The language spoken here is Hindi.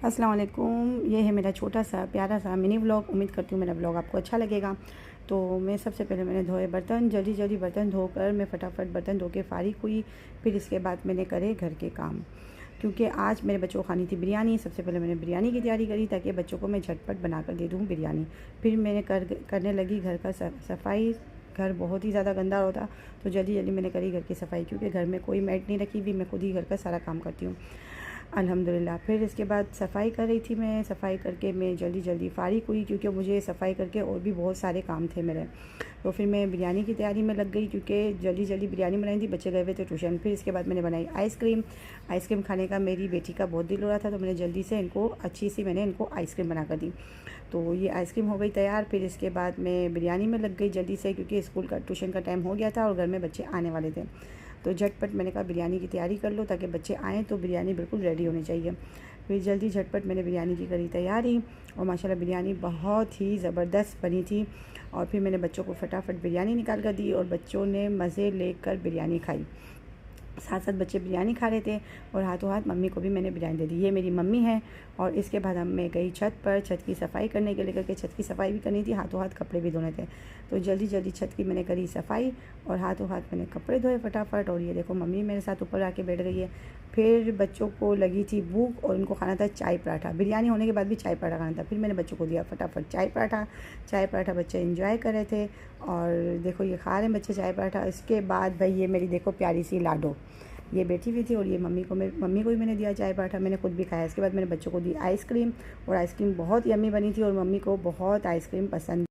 अस्सलाम वालेकुम। ये है मेरा छोटा सा प्यारा सा मिनी व्लॉग। उम्मीद करती हूँ मेरा व्लॉग आपको अच्छा लगेगा। तो मैं सबसे पहले मैंने धोए बर्तन, जल्दी जल्दी बर्तन धोकर मैं फटाफट बर्तन धो के फ़ारिग हुई। फिर इसके बाद मैंने करे घर के काम, क्योंकि आज मेरे बच्चों को खानी थी बिरयानी। सबसे पहले मैंने बिरयानी की तैयारी करी ताकि बच्चों को मैं झटपट बना कर दे दूँ बिरयानी। फिर मैंने करने लगी घर का सफाई। घर बहुत ही ज़्यादा गंदा होता, तो जल्दी जल्दी मैंने करी घर की सफाई, क्योंकि घर में कोई मैट नहीं रखी हुई, मैं खुद ही घर का सारा काम करती हूँ अल्हम्दुलिल्लाह। फिर इसके बाद सफाई कर रही थी मैं। सफाई करके मैं जल्दी जल्दी फ़ारिग हुई, क्योंकि मुझे सफाई करके और भी बहुत सारे काम थे मेरे। तो फिर मैं बिरयानी की तैयारी में लग गई, क्योंकि जल्दी जल्दी बिरयानी बनाई थी, बच्चे गए हुए थे ट्यूशन। फिर इसके बाद मैंने बनाई आइसक्रीम। आइसक्रीम खाने का मेरी बेटी का बहुत दिल हो रहा था, तो मैंने जल्दी से इनको अच्छी सी मैंने इनको आइसक्रीम बना कर दी। तो ये आइसक्रीम हो गई तैयार। फिर इसके बाद मैं बिरयानी में लग गई जल्दी से, क्योंकि स्कूल का ट्यूशन का टाइम हो गया था और घर में बच्चे आने वाले थे। तो झटपट मैंने कहा बिरयानी की तैयारी कर लो, ताकि बच्चे आएँ तो बिरयानी बिल्कुल रेडी होनी चाहिए। फिर जल्दी झटपट मैंने बिरयानी की करी तैयारी, और माशाल्लाह बिरयानी बहुत ही ज़बरदस्त बनी थी। और फिर मैंने बच्चों को फटाफट बिरयानी निकाल कर दी और बच्चों ने मज़े लेकर बिरयानी खाई। साथ साथ बच्चे बिरयानी खा रहे थे और हाथों हाथ मम्मी को भी मैंने बिरयानी दे दी। ये मेरी मम्मी है। और इसके बाद मैं गई छत पर, छत की सफाई करने के लिए, करके छत की सफाई भी करनी थी, हाथों हाथ कपड़े भी धोने थे। तो जल्दी जल्दी छत की मैंने करी सफाई और हाथों हाथ मैंने कपड़े धोए फटाफट। और ये देखो मम्मी मेरे साथ ऊपर आके बैठ गई है। फिर बच्चों को लगी थी भूख और उनको खाना था चाय पराठा। बिरयानी होने के बाद भी चाय पराठा खाना था। फिर मैंने बच्चों को दिया फटाफट चाय पराठा। चाय पराठा बच्चे एंजॉय कर रहे थे, और देखो ये खा रहे हैं बच्चे चाय पराठा। इसके बाद भाई ये मेरी देखो प्यारी सी लाडो, ये बैठी हुई थी, और ये मम्मी को भी मैंने दिया चाय पराठा, मैंने खुद भी खाया। इसके बाद मैंने बच्चों को दी आइसक्रीम, और आइसक्रीम बहुत यम्मी बनी थी और मम्मी को बहुत आइसक्रीम पसंद